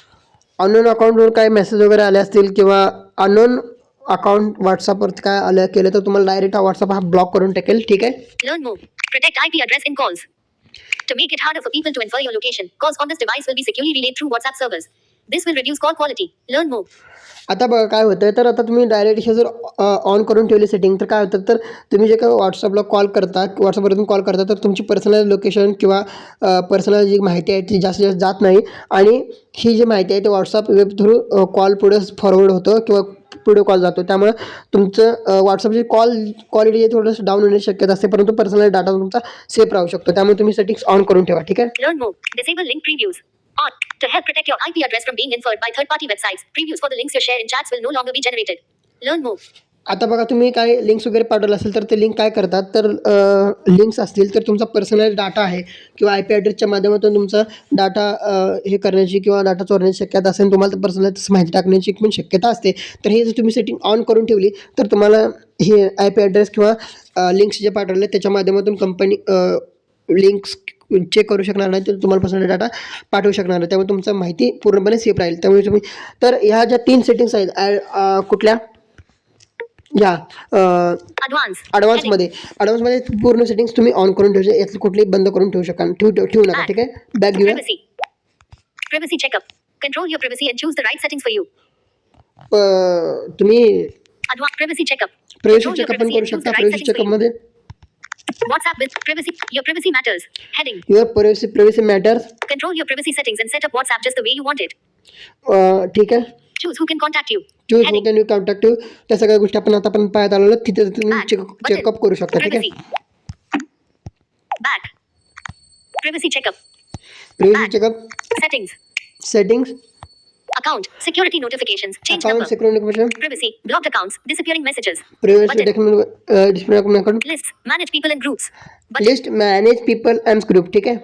Unknown अकाउंटवर काही message वगैरे आले असतील किंवा unknown account व्हॉट्सअपवरती काय आलं केलं तर तुम्हाला डायरेक्ट हा व्हॉट्सअप हा ब्लॉक करून टाकेल. ठीक आहे. Learn more. Protect IP address in calls. To make it harder for people to infer your location, calls on this device will be securely relayed through WhatsApp servers. This will reduce call quality. Learn more. आता बघा काय होतं आहे, तर आता तुम्ही direct हे जर ऑन करून ठेवली सेटिंग, तर काय होतं, तर तुम्ही जे काही व्हॉट्सअपला कॉल करता, व्हॉट्सअपवरून कॉल करता, तर तुमची पर्सनल लोकेशन किंवा पर्सनल जी माहिती आहे ती जास्तीत जास्त जात नाही. आणि ही जी माहिती आहे ते व्हॉट्सअप वेब थ्रू कॉल पुढे फॉरवर्ड होतं किंवा पुढे कॉल जातो. त्यामुळे तुमचं व्हॉट्सअपची कॉल क्वालिटी थोडंसं डाऊन होण्याची शक्यता असते, परंतु पर्सनल डाटा तुमचा सेफ राहू शकतो. त्यामुळे तुम्ही सेटिंग्स ऑन करून ठेवा. ठीक आहे. Learn more. Disable link previews. On. To help protect your IP address from being inferred by third-party websites, previews for the links you share in chats will no longer be generated. Learn more. आता बघा तुम्ही काय links वगैरे पाठवलं असेल, तर ते link काय करतात, तर लिंक्स असतील तर तुमचा पर्सनल डाटा आहे किंवा IP ॲड्रेसच्या माध्यमातून तुमचा डाटा हे करण्याची किंवा डाटा चोरण्याची शक्यता असेल, तुम्हाला तर पर्सनल माहिती टाकण्याची पण शक्यता असते. तर हे जर तुम्ही सेटिंग ऑन करून ठेवली, तर तुम्हाला हे IP ॲड्रेस किंवा लिंक्स जे पाठवले त्याच्या माध्यमातून कंपनी लिंक्स चेक करू शकणार नाही, तर तुम्हाला पर्सनल डाटा पाठवू शकणार नाही. त्यामुळे तुमचं माहिती पूर्णपणे सेफ राहील. त्यामुळे तुम्ही तर ह्या ज्या 3 सेटिंग्स आहेत कुठल्या या Advanced. ॲडव्हान्समध्ये पूर्ण सेटिंग्स तुम्ही ऑन करून ठेवू शकता. यातली कुठलीही बंद करून ठेवू नका. ठीक आहे. बॅक घेऊया. Privacy. Privacy checkup. Control your privacy and choose the right settings for you. तुम्ही Advanced privacy checkup. Privacy Control your checkup पण privacy करू and choose शकता. the right privacy settings for you. चेकअपमध्ये WhatsApp with privacy. Your privacy matters. Heading. Your privacy matters. Control your privacy settings and set up WhatsApp just the way you want it. ठीक आहे. Choose who can contact you. Choose Heading. Can you contact you. त्या सगळ्या गोष्टी आपण आता पण पाहत आलेलो, तिथे तुम्ही Back. Button. चेकअप करू शकता. ठीक Privacy. आहे. Back. Privacy checkup. Privacy Back. Checkup, Settings. Settings, Account. Security notifications. Change account number. Security, Privacy. Blocked accounts. Disappearing messages. Privacy Button. Document, display account, Lists. Manage people and groups. Button. List, manage people and group. ठीक आहे.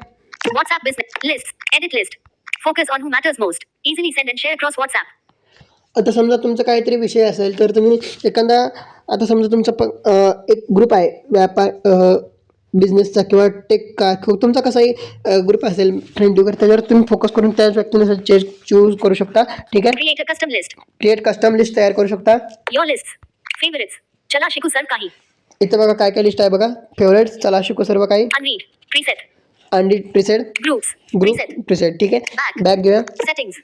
WhatsApp business. List. Edit list. Focus on who matters most. Easily send and share across WhatsApp. आता समजा तुमचा काहीतरी विषय असेल, तर तुम्ही एखादा आता समजा तुमचा एक ग्रुप आहे व्यापार बिझनेसचा किंवा टेक का तुमचा कसाही ग्रुप असेल फ्रेंड वगैरे, त्याच्यावर तुम्ही फोकस करून त्याच व्यक्तीने चूज करू शकता. ठीक आहे. Create a custom list. Create custom list तयार करू शकता. Your lists. Favorites. चला शिकू सर काही. इथं बघा काय काय लिस्ट आहे बघा. फेवरेट्स, चला शिकू सर्व काही, Unread. Preset. आणि preset, Groups. Group Preset. Preset. ठीक आहे. Back. बॅक घेऊया. Settings.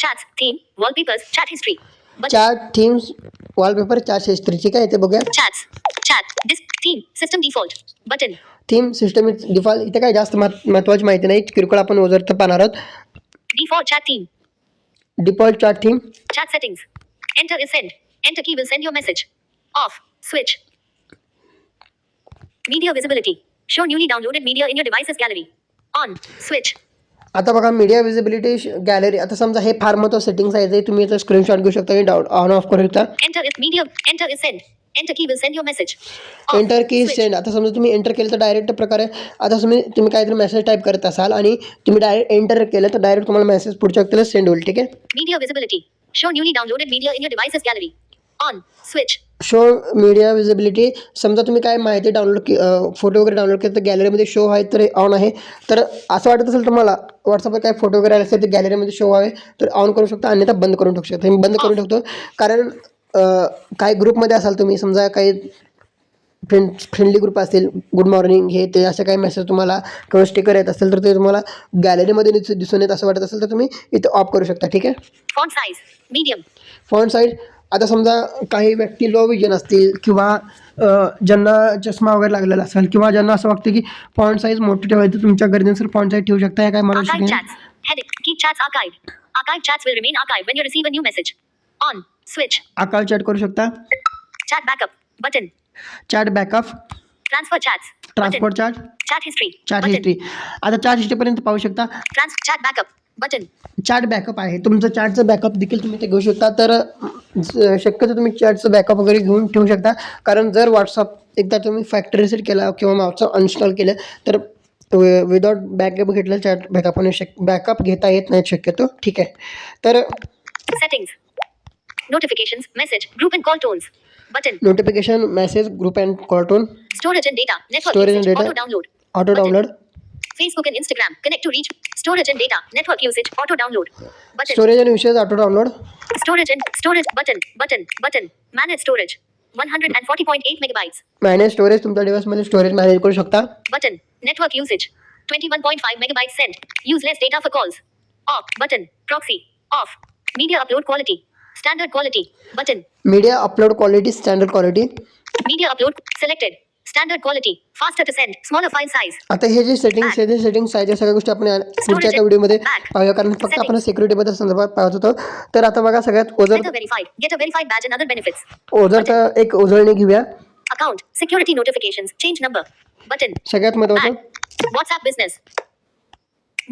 Chats. Theme. Wallpapers. Chat history. Button. Chart, themes, wallpaper, chart history. ठीक आहे. इथे बघूया. Chats. Chat. This. Theme. System default. Button. Theme, system default. इथे काय जास्त महत्त्वाची माहिती नाही, किरकोळ आपण ओझरतं पाहणार आहोत. Default chat theme. Default chart theme. Chat settings. Enter is send. Enter key will send your message. Off. Switch. Media visibility. Show newly downloaded media in your device's gallery. On. Switch. आता बघा media visibility gallery. आता समजा हे फार महत्त्वाचं settings आहे, ते तुम्ही याचा स्क्रीनशॉट घेऊ शकता आणि ऑन ऑफ करू शकता. Enter is media. Enter is send. Enter key will send your message. Off. Enter की Switch. सेंड. आता समजा तुम्ही एंटर केलं तर डायरेक्ट प्रकारे, आता तुम्ही काहीतरी मेसेज टाईप करत असाल आणि तुम्ही डायरेक्ट एंटर केलं तर डायरेक्ट तुम्हाला मेसेज पुढच्या व्यक्तीला सेंड होईल. ठीक आहे. Media visibility. Show newly downloaded media in your device's gallery. On. Switch. Show media visibility. समजा तुम्ही काय माहिती फोटो वगैरे डाउनलोड केलं तर गॅलरीमध्ये शो आहे तर ऑन आहे. तर असं वाटत असेल तुम्हाला व्हॉट्सअपवर काय फोटो वगैरे आले असेल तर गॅलरीमध्ये शो आहे तर ऑन करू शकता, अन्यथा बंद करून ठेवू शकता. मी बंद करून ठेवतो, कारण काही ग्रुपमध्ये असाल तुम्ही, समजा काही फ्रेंडली ग्रुप असतील, गुड मॉर्निंग हे ते असे काही मेसेज तुम्हाला किंवा स्टिकर येत असेल तर ते तुम्हाला गॅलरीमध्ये दिसून येत असं वाटत असेल तर तुम्ही इथे ऑफ करू शकता. ठीक आहे. Font size. Medium. Font size. आता समजा काही व्यक्ती लो विजन असतील किंवा ज्यांना चष्मा वगैरे लागलेला असेल किंवा ज्यांना असं वाटतं की फॉन्ट साईज मोठं ठेवायचं, तुमच्या गरजेनुसार फॉन्ट साईज ठेवू शकता. हे काय मला Archive chats. Heading. Keep chats archived. Archive chats will remain archived when you receive a new message. On. Switch. आकार चॅट करू शकता. Chat backup. Button. Chat backup, Transfer chats. Transport chart, Chat history. Chat Button. History. आता chat हिस्ट्रीपर्यंत पाहू शकता. Chat backup. Button. Chat backup आहे, तुमचं चॅटचं backup देखील तुम्ही ते घेऊ शकता. तर शक्यतो तुम्ही चॅटचं बॅकअप वगैरे घेऊन ठेवू शकता, कारण जर व्हॉट्सअप एकदा तुम्ही फॅक्टरी रिसेट केला किंवा व्हॉट्सअप अनइन्स्टॉल केलं तर विदाउट बॅकअप घेतलं चॅट बॅकअप घेता येत नाही शक्यतो. ठीक आहे. तर Settings. Notifications. Message. Group and call tones. Button. Notification, message, group and call tone, Storage and data. Network Storage and usage. data. Auto download. Auto Button. Download, Facebook and Instagram. Connect to reach. Storage and data. Network usage. Auto download. Button. Storage आणि विषय auto download. Storage and storage. Button. Manage storage. 140.8 megabytes. Manage storage. तुमच्या डिव्हाइसमध्ये storage manage करू शकता. Button. Network usage. 21.5 megabytes sent. Use less data for calls. Off. Button. Proxy. Off. Media upload quality. Standard quality. Button. Media upload quality standard quality. Media upload. Selected. Standard quality. Faster to send. Smaller file size. आता हे जे settings आहे ते settings आहे त्या सगळ्या गोष्टी आपण पुढच्या एका व्हिडिओमध्ये पाहूया, कारण फक्त आपण सिक्युरिटीबद्दल संदर्भात पाहत होतो. तर आता बघा सगळ्यात Ozar Meta verified. Get a verified badge and other benefits. ओझरचा एक उजळणी घेऊया. Account. Security notifications. Change number. Button. सगळ्यात महत्त्वाचं Back. WhatsApp business.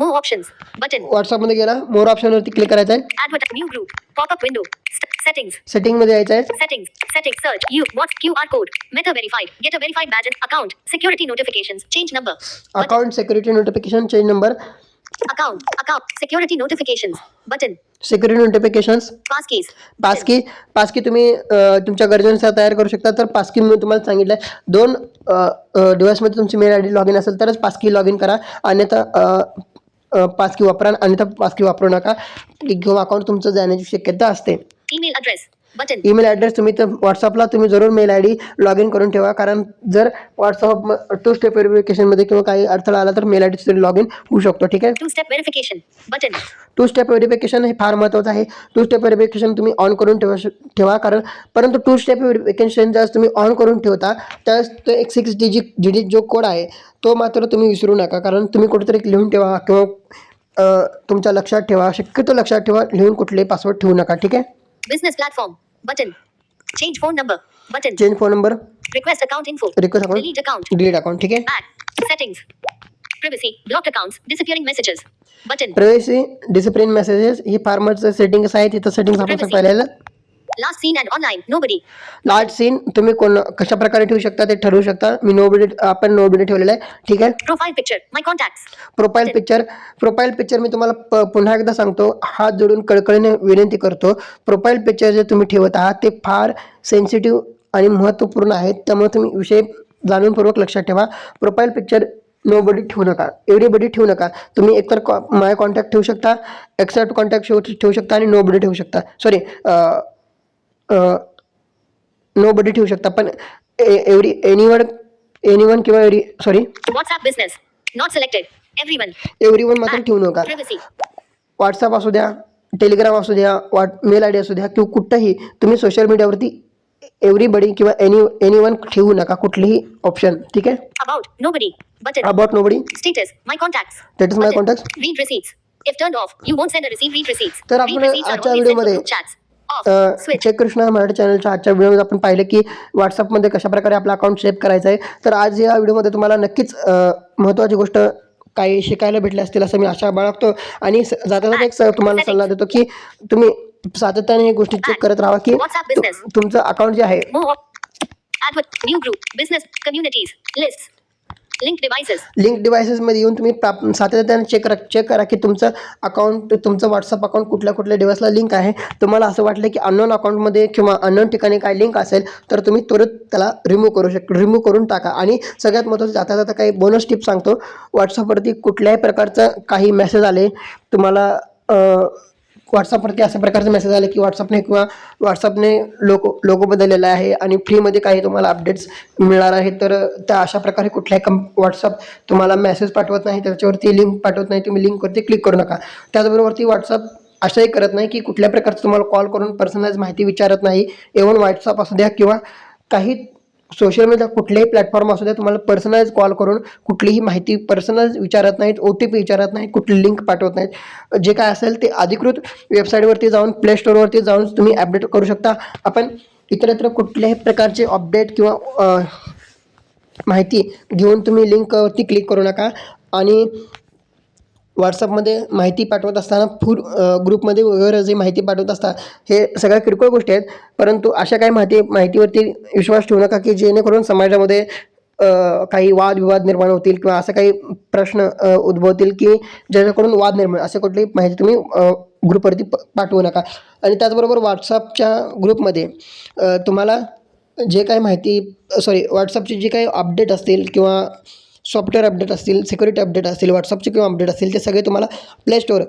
More options. Button. व्हॉट्सअपमध्ये गेला, मोर ऑप्शनवरती क्लिक करायचं आहे. Advert. New group. Pop-up window. Settings. सेटिंगमध्ये यायचं आहे. Settings. Settings. Search. What's QR code. Meta verified. Get a verified badge. Account. Security notifications. Change number. Account security notification change number. Account. Account. Security notifications. Button. Security notifications. Passkeys. Passkey तुम्ही तुमच्या गरजेनुसार तयार करू शकता. तर passkey मी तुम्हाला सांगितलं आहे, 2 डिव्हाइसमध्ये तुमची mail I D log in असेल तरच पासकी लॉग इन करा, अन्यथा पासकी वापरा, अन्यथा पासकी वापरू नका किंवा अकाउंट तुमचं जाण्याची शक्यता असते. Email address. Button. Email address तुम्ही तर व्हॉट्सअपला तुम्ही जरूर mail I D log in करून ठेवा, कारण जर व्हॉट्सअप 2 स्टेप व्हेरिफिकेशनमध्ये किंवा काही अडथळा आला तर mail I D log in होऊ शकतो. ठीक आहे. 2-step verification. Button. 2 step verification हे फार महत्त्वाचं आहे. 2 स्टेप व्हेरिफिकेशन तुम्ही ऑन करून ठेवा कारण परंतु 2 स्टेप व्हेरिफिकेशन ज्यावेळेस तुम्ही ऑन करून ठेवता त्यावेळेस तो एक 6 डिजिट जो कोड आहे तो मात्र तुम्ही विसरू नका, कारण तुम्ही कुठेतरी लिहून ठेवा किंवा तुमच्या लक्षात ठेवा, शक्यतो लक्षात ठेवा, लिहून कुठलेही पासवर्ड ठेवू नका. ठीक आहे. Business platform. Button. Change phone number. Button. Change phone number. Request account info. Request account. Delete account. Delete account. ठीक आहे. Back. Settings. Privacy. Blocked accounts. Disappearing messages. Button. Privacy disappearing messages ही फार महत्त्वाचं settings आहे. तिथं settings आपण पाहिलेलं. Last seen and online. Nobody. Large seen तुम्ही कशा प्रकारे ठेवू शकता ते ठरवू शकता. आपण नोबडी ठेवलेलं आहे. ठीक आहे. Profile picture. My contacts. Profile picture मी तुम्हाला पुन्हा एकदा सांगतो, हात जोडून कळकळीने विनंती करतो, प्रोफाईल पिक्चर जे तुम्ही ठेवत आहात ते फार सेन्सिटिव्ह आणि महत्त्वपूर्ण आहेत, त्यामुळे तुम्ही विषय जाणूनपूर्वक लक्षात ठेवा. प्रोफाईल पिक्चर नोबडी ठेवू नका, एव्हरीबडी ठेवू नका. तुम्ही एकतर माय कॉन्टॅक्ट ठेवू शकता, एक्सेप्ट कॉन्टॅक्ट ठेवू शकता आणि नोबडी ठेवू शकता. नोबडी ठेवू शकता, पण एनीवन किंवा WhatsApp business. Not selected. Everyone. Everyone मात्र ठेवू नका. Privacy. व्हॉट्सअप असू द्या, टेलिग्राम असू द्या, मेल आय डी असू द्या किंवा कुठंही तुम्ही सोशल मीडियावरती एव्हरीबडी किंवा एनीवन ठेवू नका, कुठलीही ऑप्शन. ठीक आहे. About. Nobody. Button. About nobody. Status. My contacts. Status, my Button. contacts. Read receipts. If turned off, you won't send or receive read receipts. तर Read आपण receipts are आजच्या only sent to व्हिडिओमध्ये group chats. Off. Switch. Check Krishna Marathi चॅनलच्या आजच्या व्हिडिओमध्ये आपण पाहिलं की व्हॉट्सअपमध्ये कशाप्रकारे आपला अकाउंट सेव्ह करायचं आहे. तर आज या व्हिडिओमध्ये तुम्हाला नक्कीच महत्त्वाची गोष्ट काही शिकायला भेटले असतील असं मी आशा बाळगतो. आणि जाता एक तुम्हाला सल्ला देतो की तुम्ही सातत्याने ही गोष्टी चेक करत राहा की WhatsApp business. तुमचं अकाउंट जे आहे More. Advert. New group. Business. Communities. Lists. Linked devices. Link डिव्हायसेसमध्ये येऊन तुम्ही सातत्याने चेक करा की तुमचं अकाउंट, तुमचं व्हॉट्सअप अकाउंट कुठल्या डिव्हाइसला लिंक आहे. तुम्हाला असं वाटलं की अननोन अकाउंटमध्ये किंवा अननोन ठिकाणी काय लिंक असेल तर तुम्ही तुरंत त्याला रिमूव्ह करून टाका. आणि सगळ्यात महत्त्वाचं जाता काही बोनस टिप सांगतो. व्हॉट्सअपवरती कुठल्याही प्रकारचं काही मेसेज आले तुम्हाला, व्हॉट्सअपवरती अशा प्रकारचे मेसेज आले की व्हॉट्सअपने लोगो बदललेला आहे आणि फ्रीमध्ये काही तुम्हाला अपडेट्स मिळणार आहेत, तर त्या अशा प्रकारे कुठल्याही व्हॉट्सअप तुम्हाला मेसेज पाठवत नाही, त्याच्यावरती लिंक पाठवत नाही, तुम्ही लिंकवरती क्लिक करू नका. त्याचबरोबरती व्हॉट्सअप असंही करत नाही की कुठल्या प्रकारचं तुम्हाला कॉल करून पर्सनलाइज माहिती विचारत नाही. इव्हन व्हॉट्सअप असू द्या किंवा काही सोशल मीडिया कुठल्याही प्लॅटफॉर्म असू द्या, तुम्हाला पर्सनलाइज कॉल करून कुठलीही माहिती पर्सनलाइज विचारत नाहीत, OTP विचारत नाहीत, कुठली लिंक पाठवत नाहीत. जे काय असेल ते अधिकृत वेबसाईटवरती जाऊन, प्ले स्टोअरवरती जाऊन तुम्ही अपडेट करू शकता. आपण इतरत्र कुठल्याही प्रकारचे अपडेट किंवा माहिती घेऊन तुम्ही लिंकवरती क्लिक करू नका. आणि व्हॉट्सअपमध्ये माहिती पाठवत असताना ग्रुपमध्ये वगैरे जे माहिती पाठवत असतात हे सगळ्या किरकोळ गोष्टी आहेत, परंतु अशा काही माहितीवरती विश्वास ठेवू नका की जेणेकरून समाजामध्ये काही वादविवाद निर्माण होतील किंवा असं काही प्रश्न उद्भवतील की ज्याच्याकडून वाद निर्माण, असे कुठलीही माहिती तुम्ही ग्रुपवरती पाठवू नका. आणि त्याचबरोबर व्हॉट्सअपच्या ग्रुपमध्ये तुम्हाला जे काही व्हॉट्सअपची जी काही अपडेट असतील किंवा सॉफ्टवेअर अपडेट असतील, सिक्युरिटी अपडेट असतील, व्हॉट्सअपचे किंवा अपडेट असतील, ते सगळे तुम्हाला प्ले स्टोअर,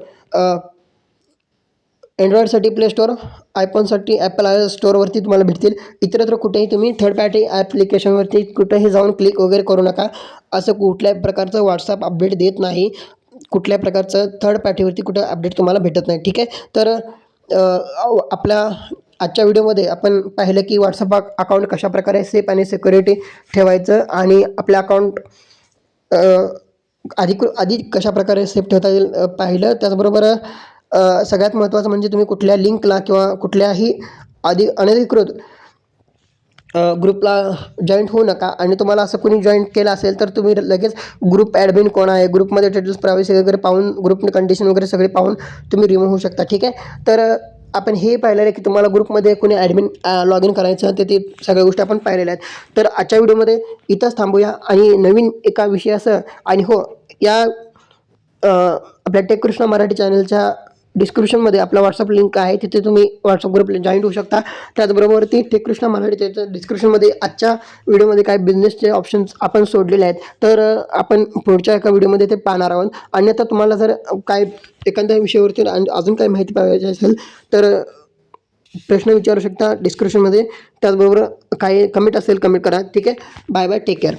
अँड्रॉइडसाठी प्ले स्टोअर, आयफोनसाठी ॲपल iOS स्टोअरवरती तुम्हाला भेटतील. इतरत्र कुठेही तुम्ही थर्ड पार्टी ॲप्लिकेशनवरती कुठेही जाऊन क्लिक वगैरे करू नका. असं कुठल्याही प्रकारचं व्हॉट्सअप अपडेट देत नाही. कुठल्या प्रकारचं थर्ड पार्टीवरती कुठं अपडेट तुम्हाला भेटत नाही. ठीक आहे. तर आपल्या आजच्या व्हिडिओमध्ये आपण पाहिलं की व्हॉट्सअप अकाउंट कशाप्रकारे सेफ आणि सिक्युरिटी ठेवायचं आणि आपलं अकाउंट आधी कशाप्रकारे सेफ ठेवता येईल पाहिलं. त्याचबरोबर सगळ्यात महत्त्वाचं म्हणजे तुम्ही कुठल्या लिंकला किंवा कुठल्याही अनधिकृत ग्रुपला जॉईंट होऊ नका. आणि तुम्हाला असं कोणी जॉईंट केलं असेल तर तुम्ही लगेच ग्रुप ॲडमिन कोण आहे, ग्रुपमध्ये डिटेल्स प्रायव्हसी वगैरे पाहून, ग्रुप कंडिशन वगैरे सगळे पाहून तुम्ही रिमूव्ह होऊ शकता. ठीक आहे. तर आपण हे पाहिलेलं आहे की तुम्हाला ग्रुपमध्ये कोणी ॲडमिन लॉग इन करायचं ते सगळ्या गोष्टी आपण पाहिलेल्या आहेत. तर आजच्या व्हिडिओमध्ये इथंच थांबूया आणि नवीन एका विषयासह आणि हो या आपल्या टेक कृष्णा मराठी चॅनलच्या डिस्क्रिप्शनमध्ये आपला व्हॉट्सअप लिंक आहे, तिथे तुम्ही व्हॉट्सअप ग्रुपला जॉईन होऊ शकता. त्याचबरोबर ती टेक कृष्णा मराठी त्याच्या डिस्क्रिप्शनमध्ये आजच्या व्हिडिओमध्ये काय बिझनेसचे ऑप्शन्स आपण सोडलेले आहेत. तर आपण पुढच्या एका व्हिडिओमध्ये ते पाहणार आहोत. आणि आता तुम्हाला जर काय एखाद्या विषयावरती अजून काही माहिती पाहिजे असेल तर प्रश्न विचारू शकता डिस्क्रिप्शनमध्ये. त्याचबरोबर काही कमेंट असेल कमेंट करा. ठीक आहे. Bye bye. Take care.